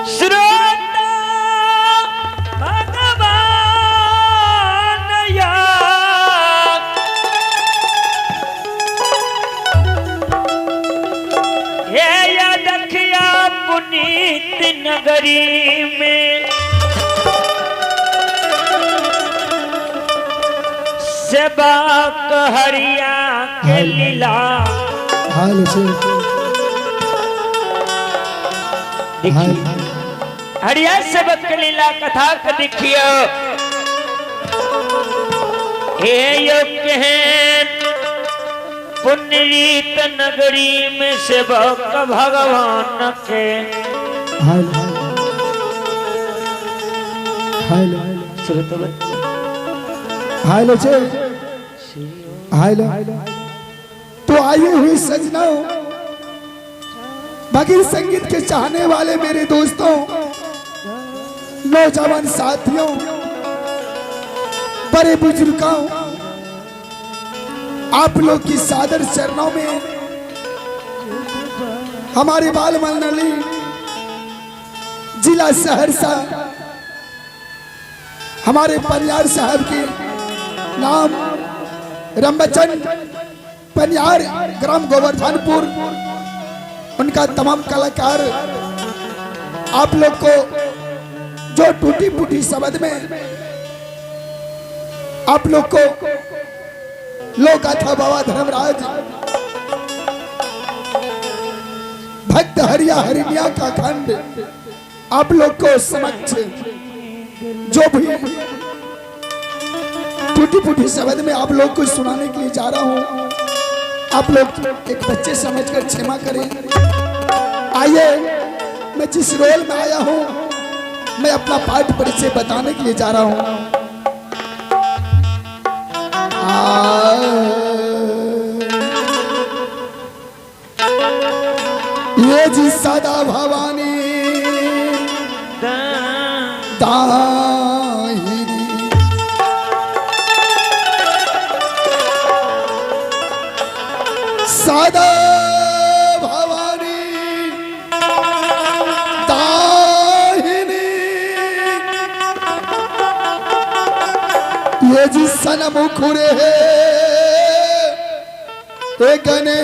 श्रोता भगवान या हे या दखिया पुनीत नगरी में सेवा कहरिया के लीला हरिया सेवक के लीला कथा के देखियो हे योग्य है पुण्यरीत नगरी में सेवक भगवान के तो आई हुई सजनाओं, बगीर संगीत के चाहने वाले मेरे दोस्तों, नौजवान साथियों, बड़े बुजुर्गों, आप लोग की सादर चरणों में हमारे बाल मंडली जिला सहरसा हमारे पनियार साहब के नाम रमचंद पनियार ग्राम गोवर्धनपुर, उनका तमाम कलाकार आप लोग को जो टूटी फूटी शब्द में आप लोग को लोक गाथा बाबा धर्मराज भक्त हरिया हरिनिया का खंड आप लोग को समक्ष जो भी टूटी फूटी शब्द में आप लोग को सुनाने के लिए जा रहा हूं, आप लोग एक बच्चे समझकर क्षमा करें। आइए, मैं जिस रोल में आया हूं मैं अपना पाठ परिचय बताने के लिए जा रहा हूं। ये जी सदा भवानी दाहिरी सदा भवानी दाहिनी, ये जी सनमुखुरे है गने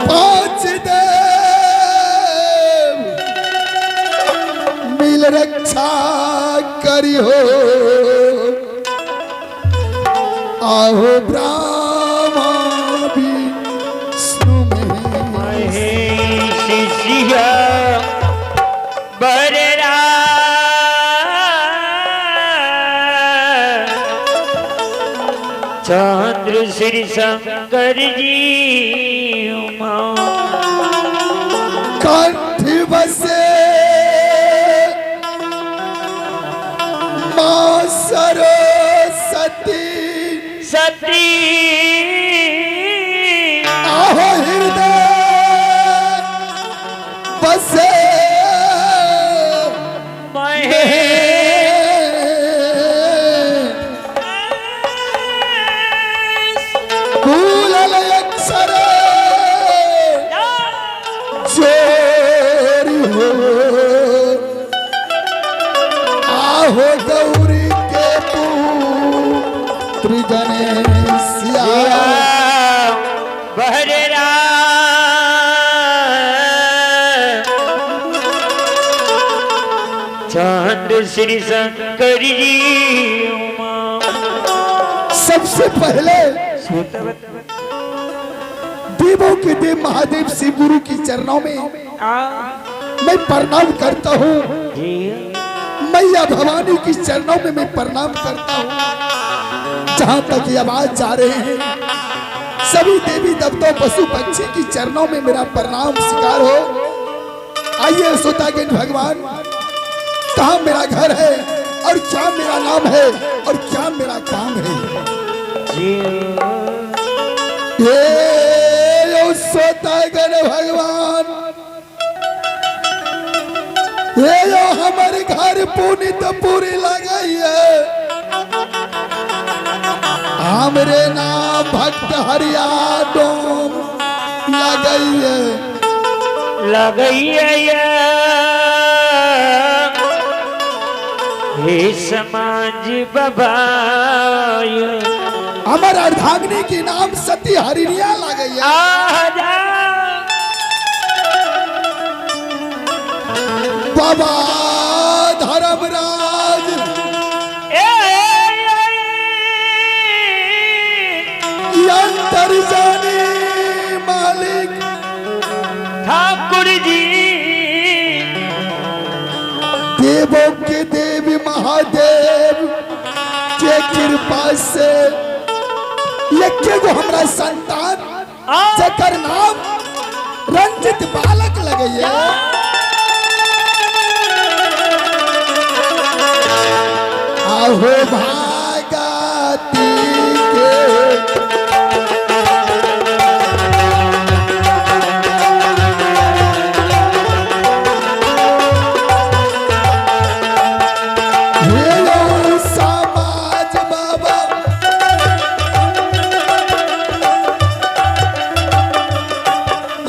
पांच देव मिल रक्षा करी हो, आहो ब्रह्मा विष्णु महेश सिया बररा चंद्र श्री शंकर जी उमा कंठ बसे मां सरस्वती सती आहो हृदय बसे भूलल अक्षर चोरी हो, आहो गौरी के पुत्र गणेशिया बहरा चंद्र श्री शंकर जी उमा। सबसे पहले देवों के देव महादेव शिव गुरु की चरणों में मैं प्रणाम करता हूँ। मैया भवानी की चरणों में मैं प्रणाम करता हूँ। जहाँ तक ये आवाज जा रहे हैं सभी देवी देवताओं पशु पक्षी की चरणों में मेरा प्रणाम स्वीकार हो। आइए सोतागन भगवान, कहाँ मेरा घर है और क्या मेरा नाम है और क्या मेरा काम है। ये सोतागन भगवान, ये जो हमारे घर पुनित पूरी लगाई है, हमरे नाम भक्त हरिया डोम लगैया लगैया हे समाज बबाय हमार अर्धांगिनी के नाम सती हरिणिया लगैया आजा बाबा धर्मराज अंतर जाने मालिक ठाकुर जी देवों के देवी महादेव के कृपा से यज्ञ को हमरा संतान जकर नाम रंजित बालक लगैया आहो भागती के समाज बाबा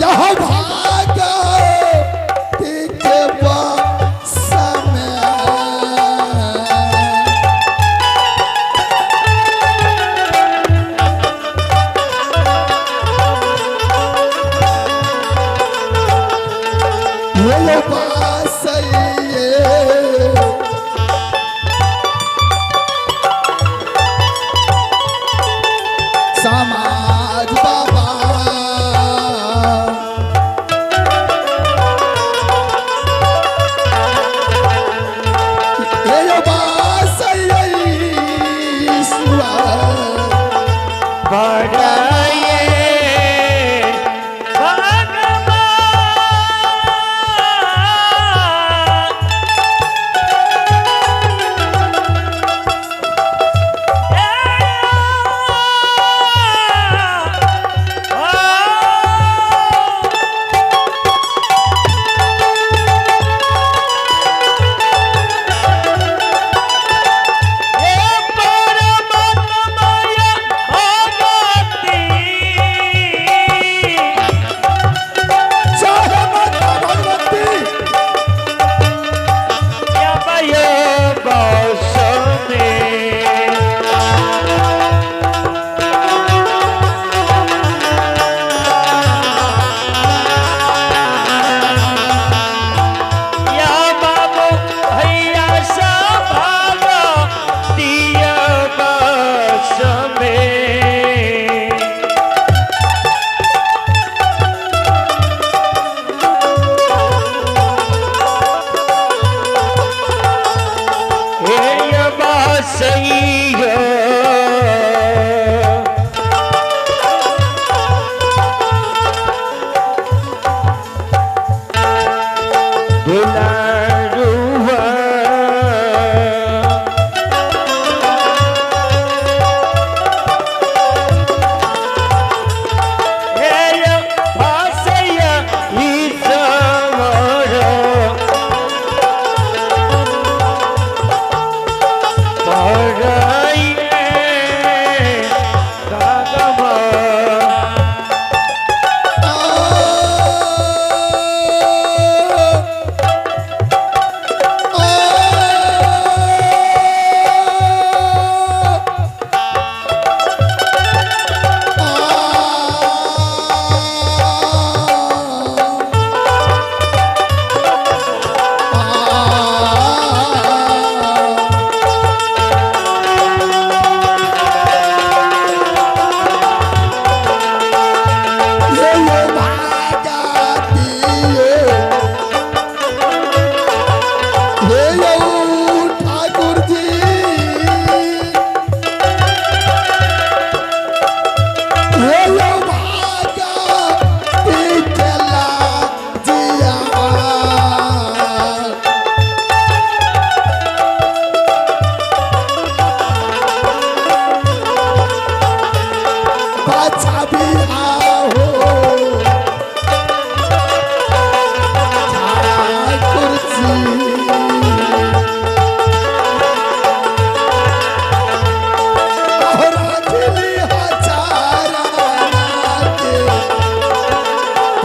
यहाँ भागा समय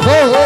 हो